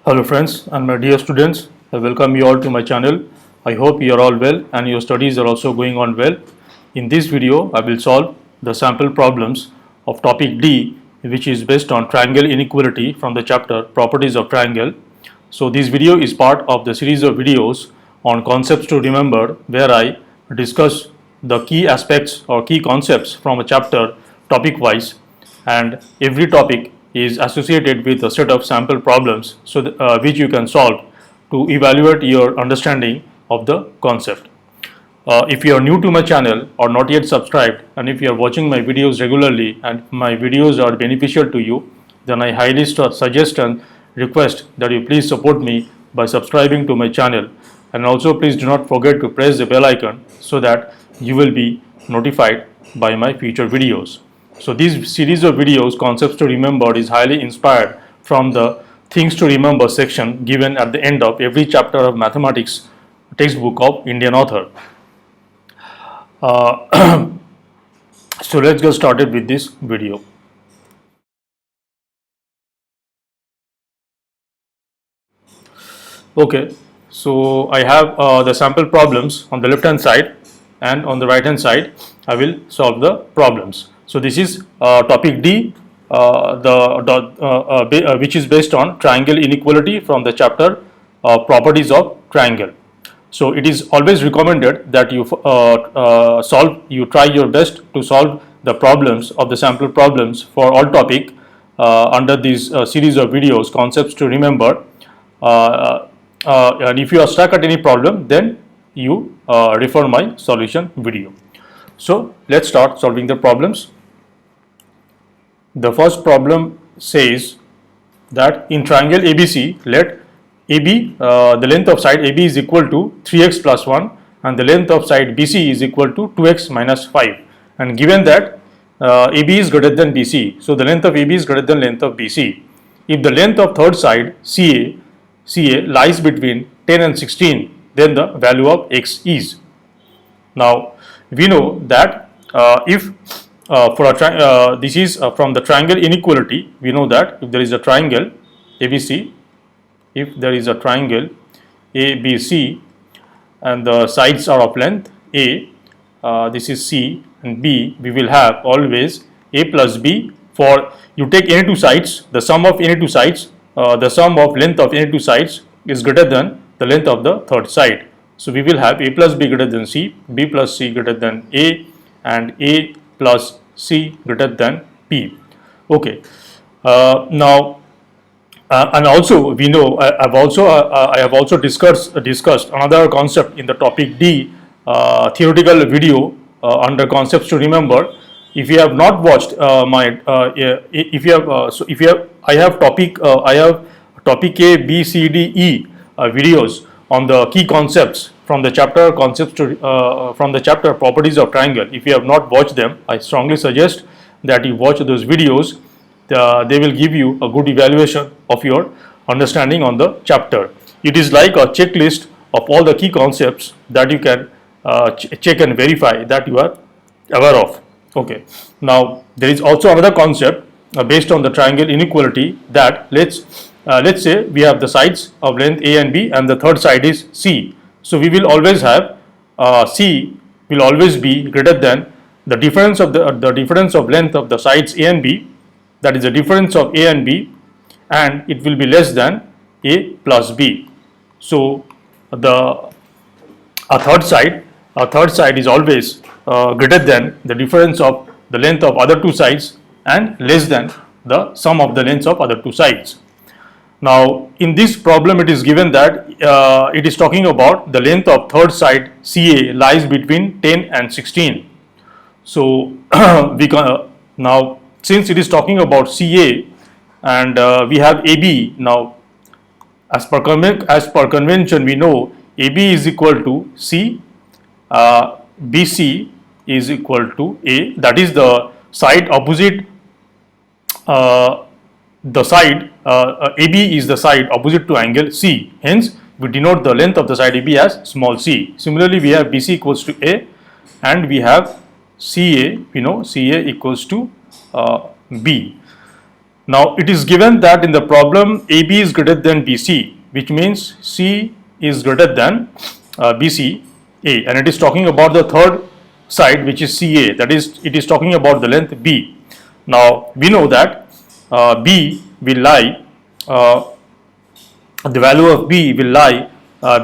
Hello friends and my dear students, I welcome you all to my channel. I hope you are all well and your studies are also going on well. In this video, I will solve the sample problems of topic D, which is based on triangle inequality from the chapter Properties of Triangle. So this video is part of the series of videos on concepts to remember, where I discuss the key aspects or key concepts from a chapter topic wise, and every topic is associated with a set of sample problems which you can solve to evaluate your understanding of the concept. If you are new to my channel or not yet subscribed, and if you are watching my videos regularly and my videos are beneficial to you, then I highly suggest and request that you please support me by subscribing to my channel, and also please do not forget to press the bell icon so that you will be notified by my future videos. So this series of videos, Concepts to Remember, is highly inspired from the Things to Remember section given at the end of every chapter of mathematics textbook of Indian author. So let's get started with this video. Okay, so I have the sample problems on the left hand side, and on the right hand side I will solve the problems. So this is topic D, which is based on triangle inequality from the chapter Properties of Triangle. So it is always recommended that you try your best to solve the problems of the sample problems for all topic under this series of videos, Concepts to Remember. And if you are stuck at any problem, then you refer my solution video. So let's start solving the problems. The first problem says that in triangle ABC, let AB, the length of side AB is equal to 3x plus 1 and the length of side BC is equal to 2x minus 5, and given that AB is greater than BC, so the length of AB is greater than length of BC. If the length of third side CA lies between 10 and 16, then the value of x is. Now we know that if this is from the triangle inequality, we know that if there is a triangle ABC, if there is a triangle ABC and the sides are of length A, this is C, and B, we will have always A plus B. For you take any two sides, the sum of any two sides, the sum of length of any two sides is greater than the length of the third side. So we will have A plus B greater than C, B plus C greater than A, and A plus C greater than B. Okay. Now, and also we know I have also discussed another concept in the topic D theoretical video under Concepts to Remember. If you have not watched I have topic A, B, C, D, E videos on the key concepts from the chapter Properties of Triangle. If you have not watched them, I strongly suggest that you watch those videos. They will give you a good evaluation of your understanding on the chapter. It is like a checklist of all the key concepts that you can check and verify that you are aware of. Okay. Now there is also another concept based on the triangle inequality, that let's say we have the sides of length A and B and the third side is C. So we will always have C will always be greater than the difference of the difference of length of the sides A and B, that is the difference of A and B, and it will be less than A plus B. So a third side is always greater than the difference of the length of other two sides and less than the sum of the lengths of other two sides. Now in this problem it is given that it is talking about the length of third side CA lies between 10 and 16. So we can now, since it is talking about CA and we have AB, now as per convention we know AB is equal to C, BC is equal to A, that is the side opposite AB is the side opposite to angle C, hence we denote the length of the side AB as small c. Similarly we have BC equals to A and we have CA, we know CA equals to B. Now it is given that in the problem AB is greater than BC, which means C is greater than BC A, and it is talking about the third side, which is CA, that is it is talking about the length B. Now we know that B will lie, the value of B will lie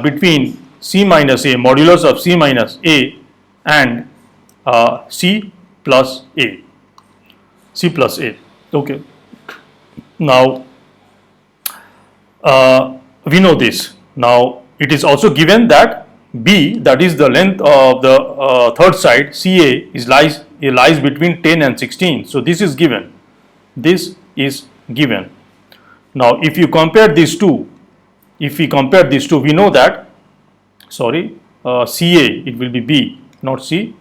between C minus A, modulus of C minus A, and C plus A. C plus A. Okay. Now we know this. Now it is also given that B, that is the length of the third side CA, lies between 10 and 16. So this is given. This is given. Now if you compare these two, we know that, sorry, CA, it will be B, not C.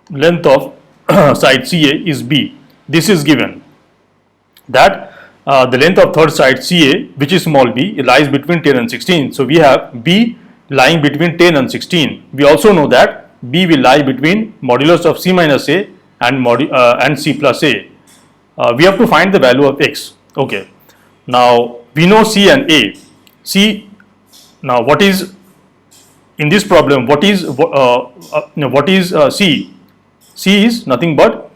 Length of side CA is B. This is given, that the length of third side CA, which is small b, it lies between 10 and 16. So we have B lying between 10 and 16. We also know that B will lie between modulus of C minus A and C plus A. We have to find the value of x. Okay. Now we know C and A. C. Now what is in this problem? What is C? C is nothing but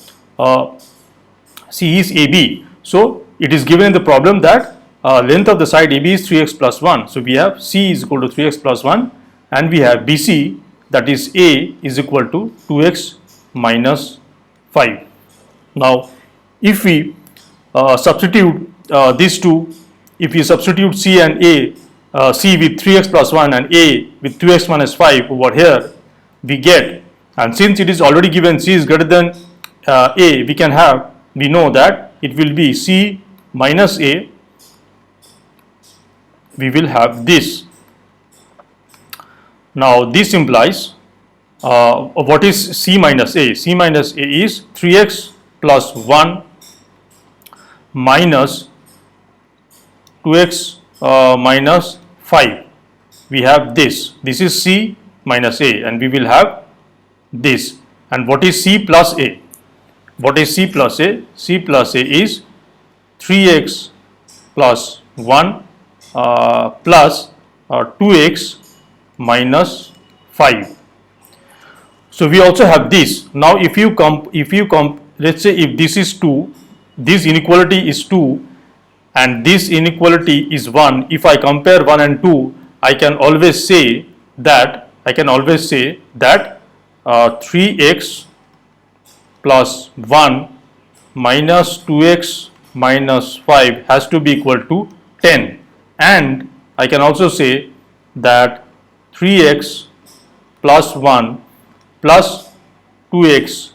C is AB. So it is given in the problem that length of the side AB is 3x plus 1. So we have C is equal to 3x plus 1, and we have BC, that is A, is equal to 2x minus 5. Now if we substitute these two, if we substitute C and A, C with 3x plus 1 and A with 2x minus 5 over here, we get, and since it is already given C is greater than A, we know that it will be C minus A. We will have this. Now this implies what is C minus A? C minus A is 3x plus 1 minus 2x minus 5. We have this. This is C minus A, and we will have this. And what is C plus A? What is C plus A? C plus A is 3x plus 1 plus 2x minus 5. So we also have this. Now if you let's say if this is 2, this inequality is 2, and this inequality is 1. If I compare 1 and 2, I can always say that 3x plus 1 minus 2x minus 5 has to be equal to 10, and I can also say that 3x plus 1 plus 2x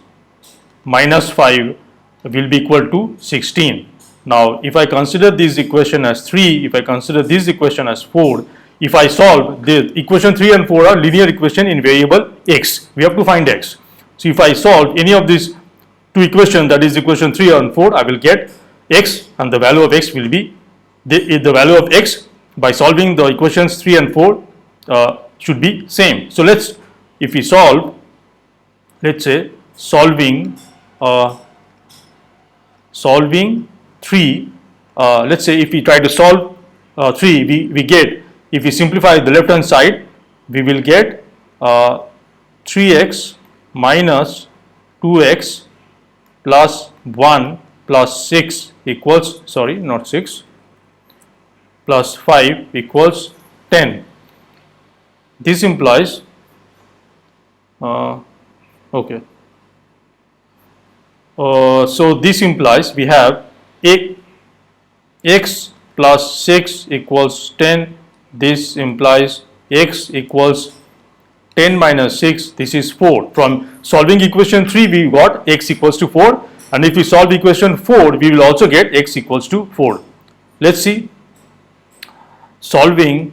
minus 5 will be equal to 16. Now if I consider this equation as 3, if I consider this equation as 4, if I solve the equation 3 and 4 are linear equation in variable x, we have to find x. So if I solve any of these two equations, that is equation 3 and 4, I will get x, and the value of x will be the value of x by solving the equations 3 and 4 should be same. So if we solve, let's say solving 3, let's say if we try to solve 3, we get, if we simplify the left hand side, we will get 3x minus 2x plus 1 plus 6 equals, sorry, not 6, plus 5 equals 10. This implies, okay. So this implies we have x plus 6 equals 10. This implies x equals 10 minus 6. This is 4. From solving equation 3, we got x equals to 4. And if we solve equation 4, we will also get x equals to 4. Let's see. Solving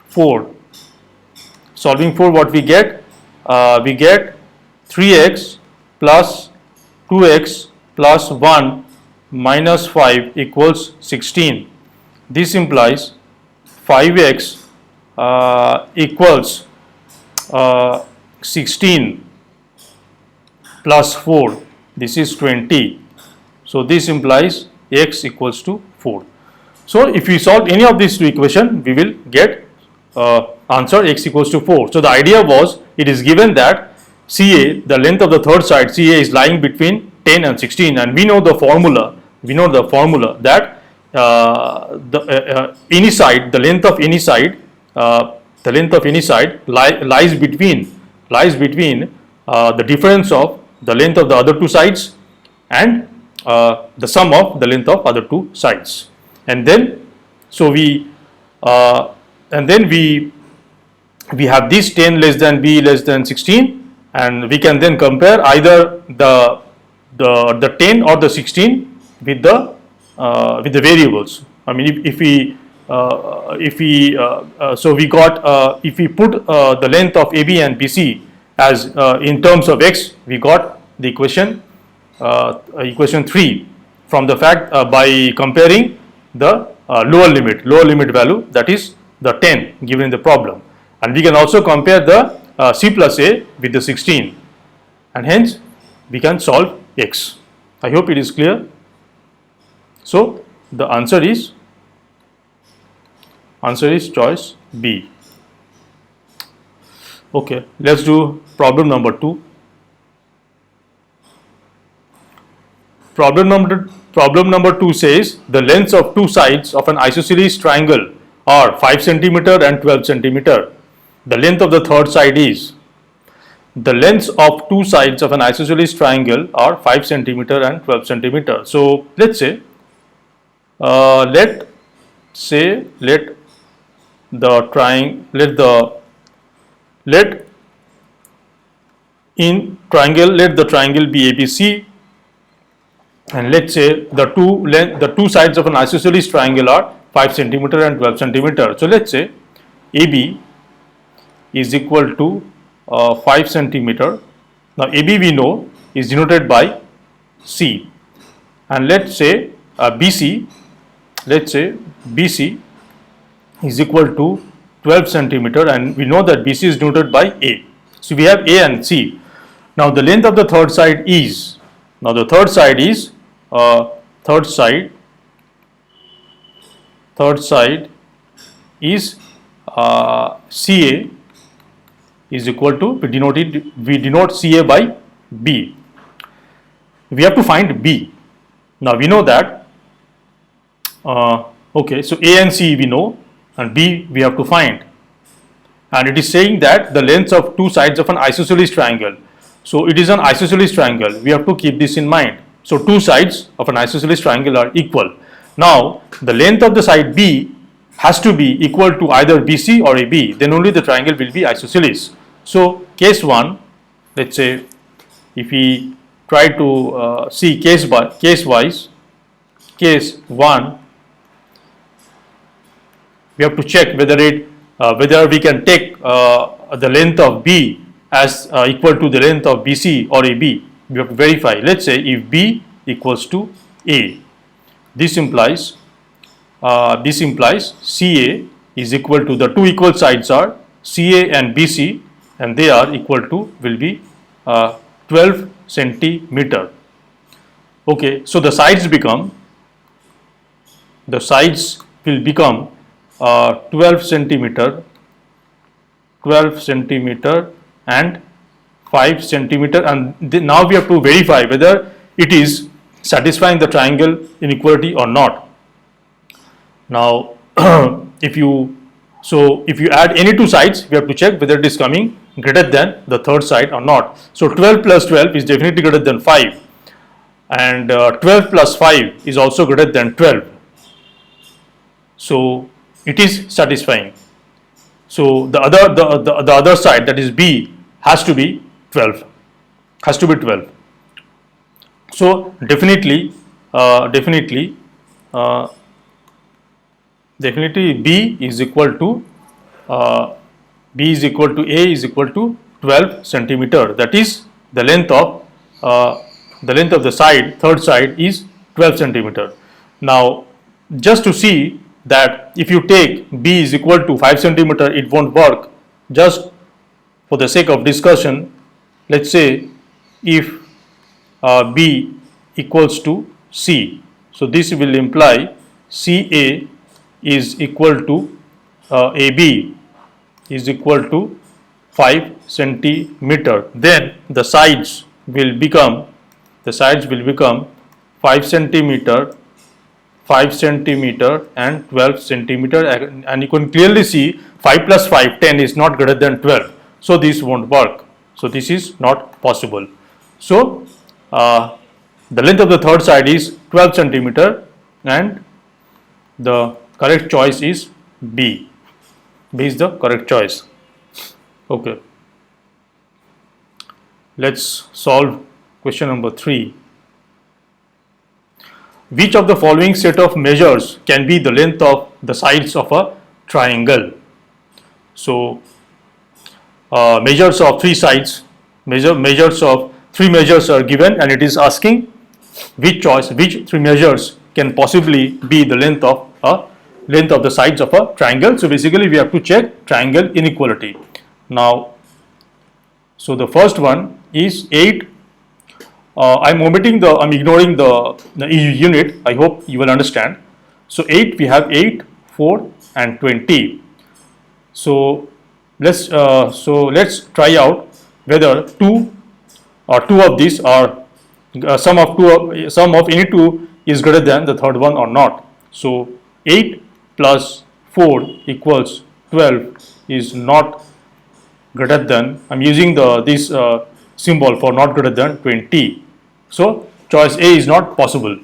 4. Solving 4, what we get? We get 3x plus 2x plus 1 minus 5 equals 16. This implies 5x equals 16 plus 4. This is 20. So this implies x equals to 4. So if we solve any of these two equations, we will get answer x equals to 4. So the idea was, it is given that CA, the length of the third side CA, is lying between 10 and 16, and we know the formula. We know the formula that any side, the length of any side, lies between the difference of the length of the other two sides and the sum of the length of other two sides. And then we have this 10 less than b less than 16, and we can then compare either the 10 or the 16 with the variables. I mean, if we put the length of AB and BC as in terms of x, we got the equation 3 from the fact by comparing the lower limit value, that is the 10 given in the problem, and we can also compare the c plus a with the 16, and hence we can solve x. I hope it is clear. So the answer is choice B. Okay, let's do problem number 2. Problem number 2 says the lengths of two sides of an isosceles triangle are 5 cm and 12 cm. The length of the third side is. The lengths of two sides of an isosceles triangle are 5 cm and 12 cm. So let's say let the triangle be ABC, and let's say the two sides of an isosceles triangle are 5 cm and 12 cm. So let's say AB is equal to 5 cm. Now AB we know is denoted by C, and let's say BC is equal to 12 cm, and we know that BC is denoted by A. So we have A and C. Now the length of the third side is, third side is CA is equal to, we denote CA by B. We have to find B. Now we know that okay, so A and C we know, and B we have to find, and it is saying that the lengths of two sides of an isosceles triangle. So it is an isosceles triangle, we have to keep this in mind. So two sides of an isosceles triangle are equal. Now the length of the side B has to be equal to either BC or AB, then only the triangle will be isosceles. So case 1, let's say if we try to see case wise, case 1, we have to check whether we can take the length of B as equal to the length of BC or AB. We have to verify. Let's say if B equals to A, this implies CA is equal to, the two equal sides are CA and BC, and they are equal to, will be 12 centimeter. Okay, so the sides will become 12 centimeter and 5 centimeter, and now we have to verify whether it is satisfying the triangle inequality or not. Now if you add any two sides, we have to check whether it is coming greater than the third side or not. So 12 plus 12 is definitely greater than 5, and 12 plus 5 is also greater than 12. So it is satisfying. So the other side, that is B, has to be 12. So definitely B is equal to A is equal to 12 centimeter. That is the length of the side, third side, is 12 centimeter. Now just to see that if you take B is equal to 5 centimeter, it won't work. Just for the sake of discussion, let's say if B equals to C. So this will imply CA is equal to AB is equal to 5 centimeter. Then the sides will become 5 centimeter, 5 centimeter and 12 centimeter, and you can clearly see 5 plus 5, 10 is not greater than 12. So this won't work. So this is not possible. So the length of the third side is 12 centimeter and the correct choice is B. B is the correct choice. Okay. Let's solve question number 3. Which of the following set of measures can be the length of the sides of a triangle? So measures of three sides, measures of three measures are given, and it is asking which three measures can possibly be the length of the sides of a triangle. So basically we have to check triangle inequality. Now, so the first one is 8. I'm ignoring the unit. I hope you will understand. So 8, we have 8, 4 and 20. So let's try out whether two of these are sum of any two is greater than the third one or not. So 8 plus 4 equals 12 is not greater than, I'm using this symbol for not greater than 20. So choice A is not possible.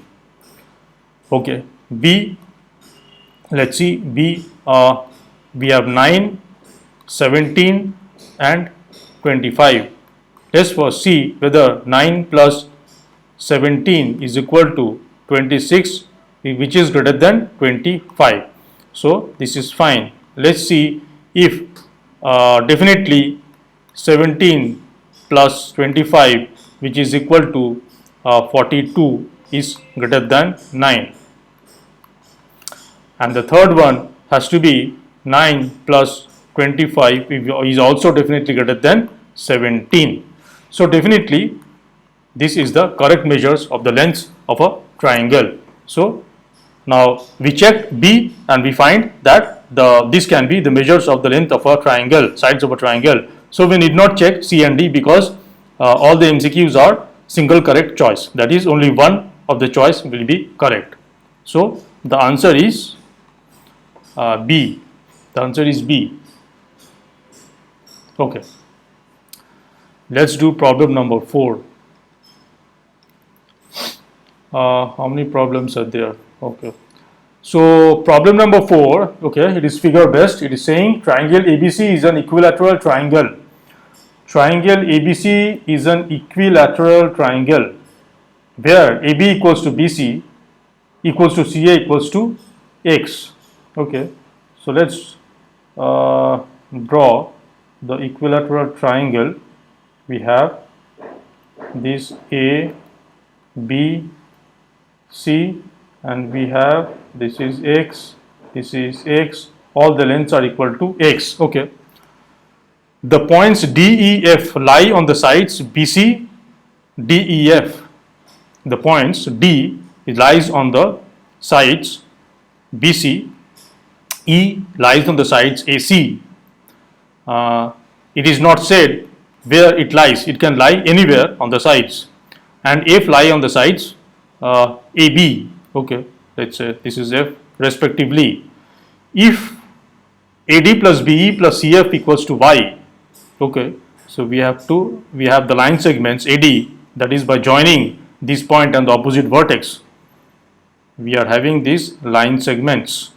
Okay, B, let's see, B, we have 9, 17 and 25. Let's first see whether 9 plus 17 is equal to 26, which is greater than 25. So this is fine. Let's see if definitely 17 plus 25, which is equal to 42, is greater than 9. And the third one has to be 9 plus 25 is also definitely greater than 17. So definitely this is the correct measures of the length of a triangle. So now we check B and we find that this can be the measures of the length of a triangle, sides of a triangle. So we need not check C and D because all the MCQs are single correct choice. That is, only one of the choice will be correct. So the answer is B. The answer is B. Okay. Let's do problem number 4. How many problems are there? Okay. So problem number 4, okay, it is figure based. It is saying triangle ABC is an equilateral triangle. Triangle ABC is an equilateral triangle where AB equals to BC equals to CA equals to X. Okay, so let's draw the equilateral triangle. We have this A, B, C, and we have this is X, this is X. All the lengths are equal to X. Okay. The points D, E, F lie on the sides BC, D, E, F. The points D lies on the sides BC, E lies on the sides AC. It is not said where it lies. It can lie anywhere on the sides. And F lie on the sides AB. Okay, let's say this is F respectively. If AD plus BE plus CF equals to Y. Okay, so we have the line segments AD, that is by joining this point and the opposite vertex. We are having these line segments,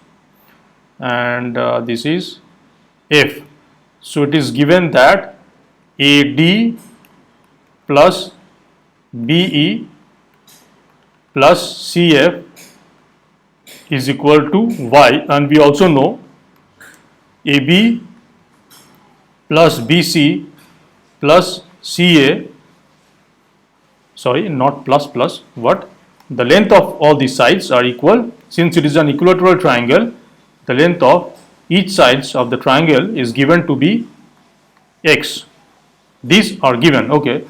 and this is F. So it is given that AD plus BE plus CF is equal to Y, and we also know AB plus BC plus CA, sorry, not plus, what? The length of all these sides are equal. Since it is an equilateral triangle, the length of each sides of the triangle is given to be X. These are given. Okay.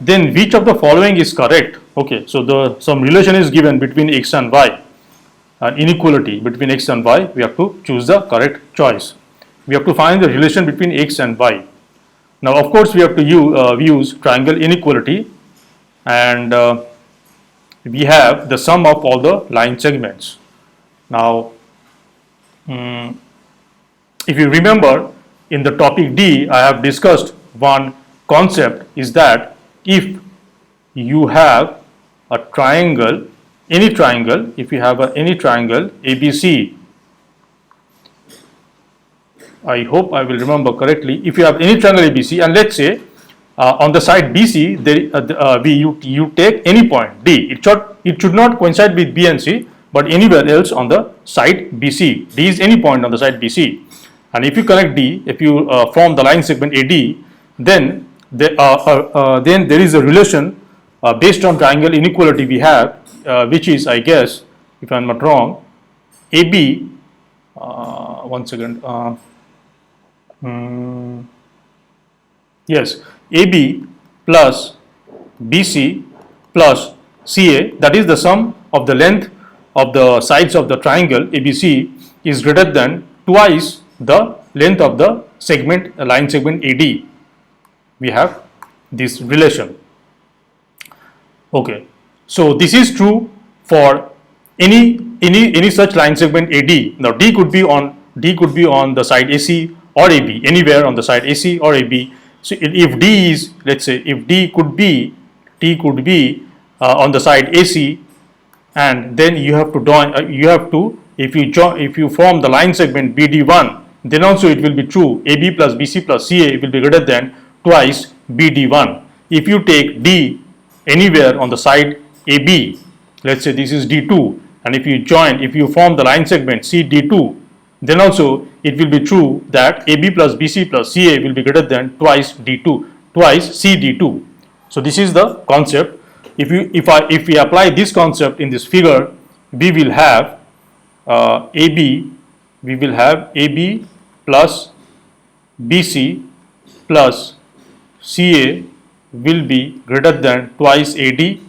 then which of the following is correct? Okay, so some relation is given between x and y, an inequality between x and y. We have to choose the correct choice. We have to find the relation between x and y. Now, of course, we have to use triangle inequality, and we have the sum of all the line segments. Now, if you remember, in the topic D, I have discussed one concept, is that if you have a triangle, any triangle, if you have any triangle ABC, I hope I will remember correctly, if you have any triangle ABC, and let's say on the side BC, you take any point D. It should not coincide with B and C, but anywhere else on the side BC. D is any point on the side BC, and if you connect D, if you form the line segment AD, then there is a relation based on triangle inequality we have, which is, I guess, if I am not wrong, AB. One second. Yes, AB plus BC plus CA, that is the sum of the length of the sides of the triangle ABC, is greater than twice the length of the segment, line segment AD. We have this relation. Okay, so this is true for any such line segment AD. Now D could be on the side AC or AB, anywhere on the side AC or AB. So if D is, let's say, if D could be on the side AC, and then you have to if you form the line segment BD1, then also it will be true, AB plus BC plus CA will be greater than twice BD1. If you take D anywhere on the side AB, let's say this is D2, and if you form the line segment CD2, then also it will be true that AB plus BC plus CA will be greater than twice D2, twice CD2. So this is the concept. If we apply this concept in this figure, we will have AB plus BC plus CA will be greater than twice AD.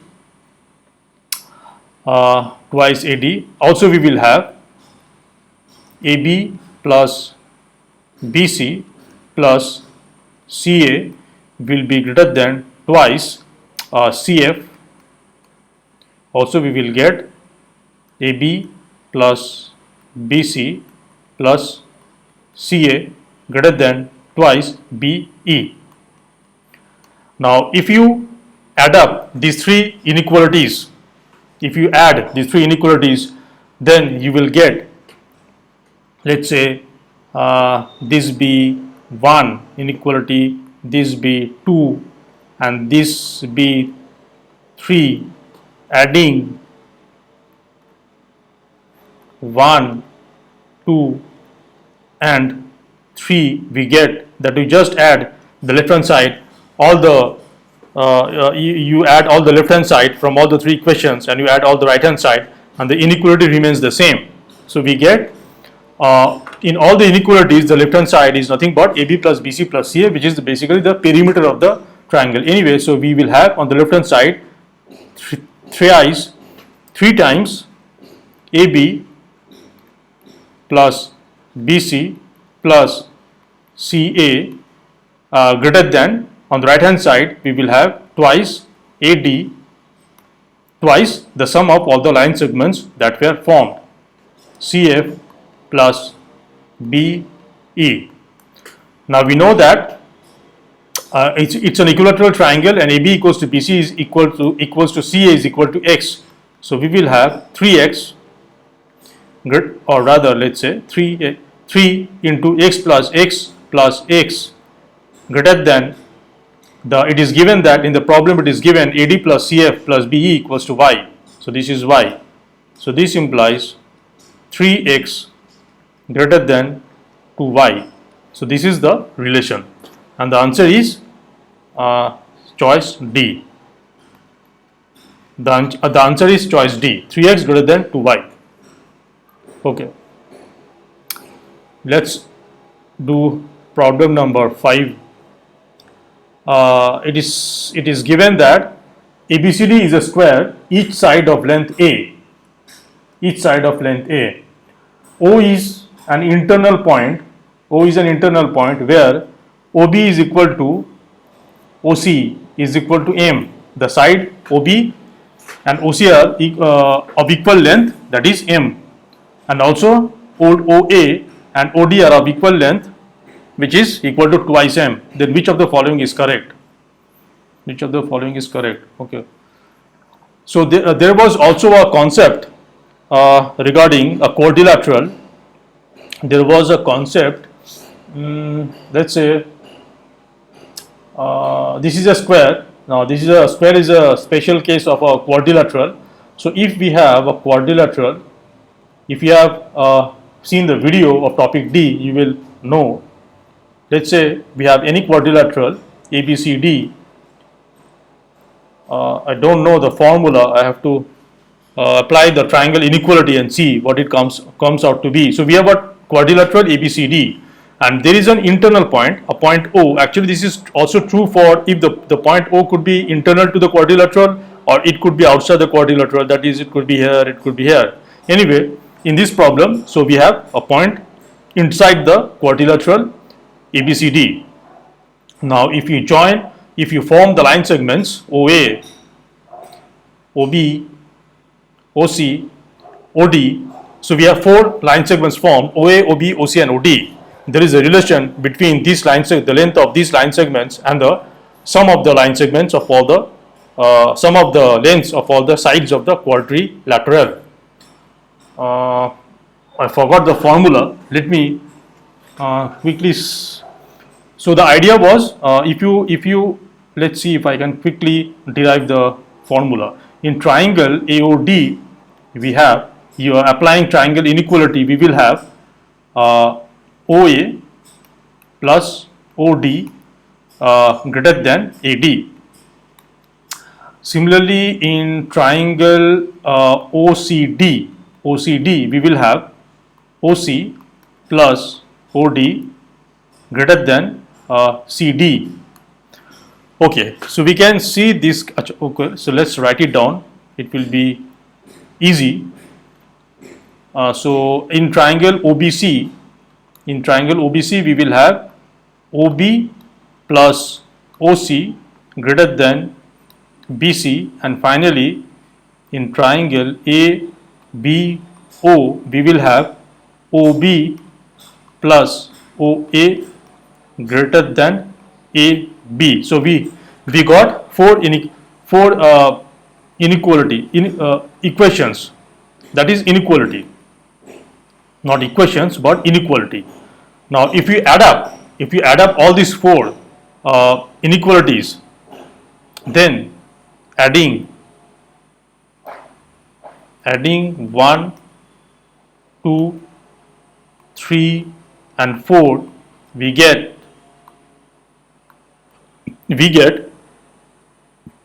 Also we will have AB plus BC plus CA will be greater than twice CF. Also we will get AB plus BC plus CA greater than twice BE. Now if you add up these three inequalities, then you will get, let's say, this be 1 inequality, this be 2, and this be 3. Adding 1, 2 and 3, we get that we just add the left hand side, all the you add all the left hand side from all the three equations, and you add all the right hand side, and the inequality remains the same. So we get in all the inequalities, the left hand side is nothing but AB plus BC plus CA, which is basically the perimeter of the triangle anyway. So we will have on the left hand side three times AB plus BC plus CA greater than, on the right hand side we will have twice AD, twice the sum of all the line segments that were formed, CF plus BE. Now we know that it's an equilateral triangle, and AB equals to BC is equals to CA is equal to X. So we will have 3x, or rather let's say 3 into x plus x greater than it is given that in the problem it is given AD plus CF plus BE equals to y. So this is y. So this implies 3x greater than 2y. So this is the relation, and the answer is choice D. The answer is choice D, 3x greater than 2y. Okay, let's do problem number 5. it is given that ABCD is a square, each side of length A. Each side of length A. O is an internal point. O is an internal point where OB is equal to OC is equal to M. The side OB and OC are of equal length, that is M, and also OA and OD are of equal length, which is equal to twice M. Then which of the following is correct? Which of the following is correct? Okay. So there was also a concept regarding a quadrilateral. There was a concept. Let's say this is a square. Now this is a square is a special case of a quadrilateral. So if we have a quadrilateral, if you have seen the video of topic D, you will know. Let's say we have any quadrilateral ABCD. I don't know the formula. I have to apply the triangle inequality and see what it comes out to be. So we have a quadrilateral ABCD, and there is an internal point, a point O. Actually, this is also true for if the point O could be internal to the quadrilateral, or it could be outside the quadrilateral. That is, it could be here, it could be here. Anyway, in this problem, so we have a point inside the quadrilateral ABCD. Now, if you form the line segments OA, OB, OC, OD. So we have four line segments formed: OA, OB, OC, and OD. There is a relation between these lines, the length of these line segments, and the sum of the line segments of all the sum of the lengths of all the sides of the quadrilateral. I forgot the formula. Let me quickly. So the idea was, if you let's see if I can quickly derive the formula. In triangle AOD, we have, you are applying triangle inequality, we will have OA plus OD greater than AD. Similarly, in triangle OCD, we will have OC plus OD greater than CD. Okay, so we can see this. Okay, so let's write it down. It will be easy. So in triangle OBC, we will have OB plus OC greater than BC, and finally in triangle ABO, we will have OB plus OA greater than AB. So we got four equations. That is inequality, not equations but inequality. Now if you add up all these four inequalities, then adding 1, 2, 3 and 4, we get,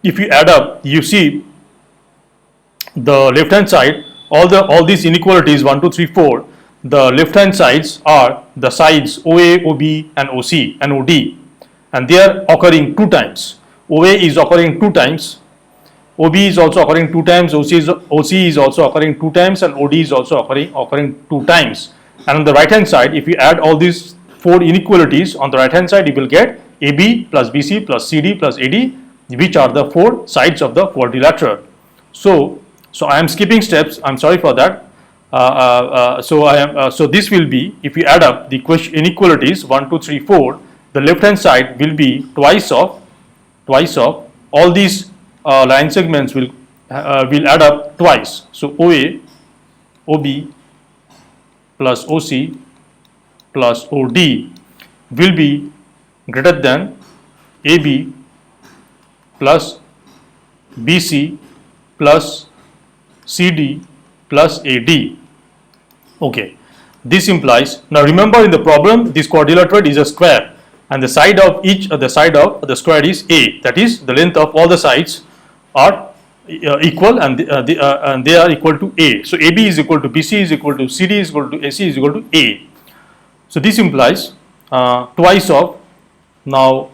if you add up, you see the left hand side, all these inequalities 1, 2, 3, 4, the left hand sides are the sides OA, OB and OC and OD, and they are occurring two times. OA is occurring two times, OB is also occurring two times, OC is also occurring two times, and OD is also occurring two times. And on the right hand side, if you add all these four inequalities on the right hand side, you will get AB plus BC plus CD plus AD, which are the four sides of the quadrilateral. So I am skipping steps. I'm sorry for that. So this will be, if you add up the inequalities 1, 2, 3, 4, the left hand side will be twice of all these line segments will add up twice. So OA, OB plus OC plus OD will be greater than AB plus BC plus CD plus AD. Okay, this implies, now remember in the problem this quadrilateral is a square, and the side of the square is A, that is the length of all the sides are equal, and they are equal to A. So AB is equal to BC is equal to CD is equal to AC is equal to A. So this implies twice of, now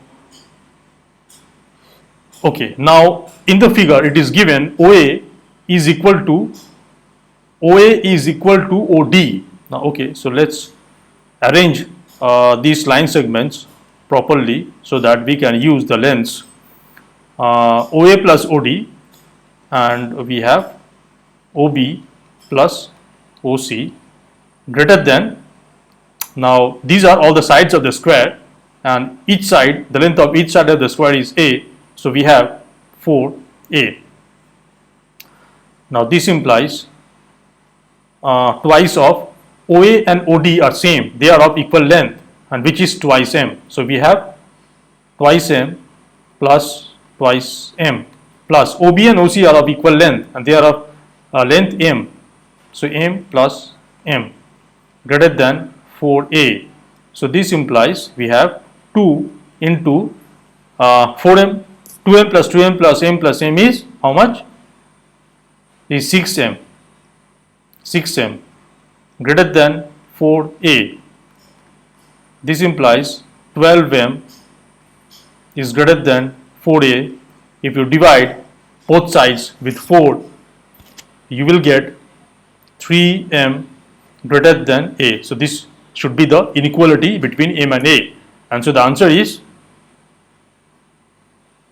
Okay, now in the figure it is given OA is equal to OD. Now, okay, so let's arrange these line segments properly so that we can use the lengths OA plus OD, and we have OB plus OC greater than. Now these are all the sides of the square, and each side, the length of each side of the square is A, so we have 4A. Now this implies twice of OA and OD are same, they are of equal length, and which is twice M. So we have twice M plus twice M, plus OB and OC are of equal length and they are of length M. So M plus M greater than 4A. So this implies we have 2 into 4M, 2M plus 2M plus M plus M is how much? Is 6M. 6M greater than 4A. This implies 12M is greater than 4A. If you divide both sides with 4, you will get 3M greater than A. So this should be the inequality between M and A. And so the answer is,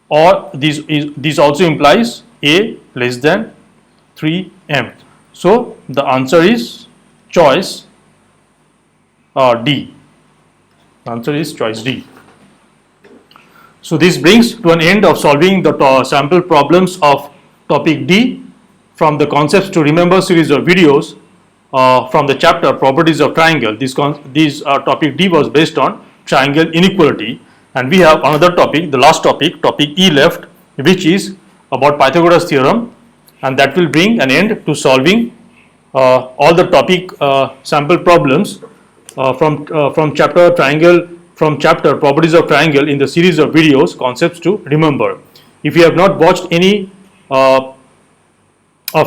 or this also implies A less than 3M. So the answer is choice D. The answer is choice D. So this brings to an end of solving the sample problems of topic D from the Concepts to Remember series of videos from the chapter Properties of Triangle. This topic D was based on triangle inequality, and we have another topic, the last topic, topic E left, which is about Pythagoras theorem, and that will bring an end to solving all the topic sample problems from chapter triangle, from chapter Properties of Triangle in the series of videos Concepts to Remember. If you have not watched any of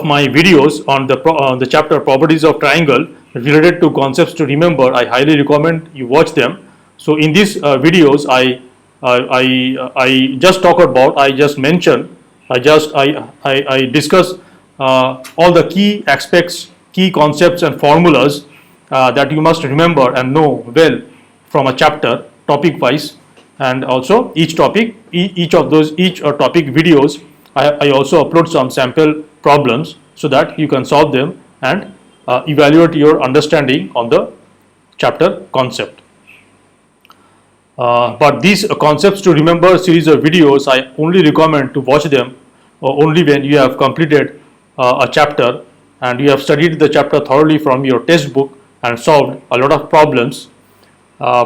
my videos on the chapter Properties of Triangle related to Concepts to Remember, I highly recommend you watch them. So in these videos, I just talk about, I just mention, I discuss all the key aspects, key concepts and formulas that you must remember and know well from a chapter topic wise, and also each topic, each topic videos, I also upload some sample problems so that you can solve them and evaluate your understanding on the chapter concept. But these Concepts to Remember series of videos, I only recommend to watch them only when you have completed a chapter and you have studied the chapter thoroughly from your textbook and solved a lot of problems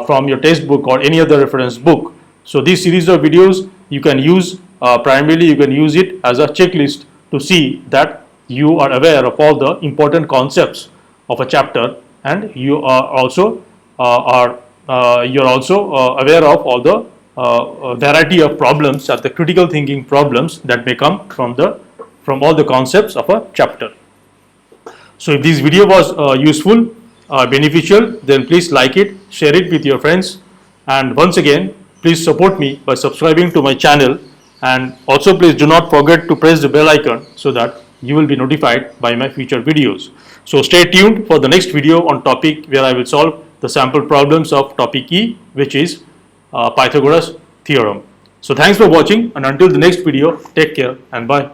from your textbook or any other reference book. So this series of videos you can use primarily, you can use it as a checklist to see that you are aware of all the important concepts of a chapter, and you are also aware of all the variety of problems, the critical thinking problems that may come from all the concepts of a chapter. So if this video was useful, beneficial, then please like it, share it with your friends, and once again please support me by subscribing to my channel, and also please do not forget to press the bell icon so that you will be notified by my future videos. So stay tuned for the next video on topic where I will solve the sample problems of topic E, which is Pythagoras theorem. So thanks for watching, and until the next video, take care and bye.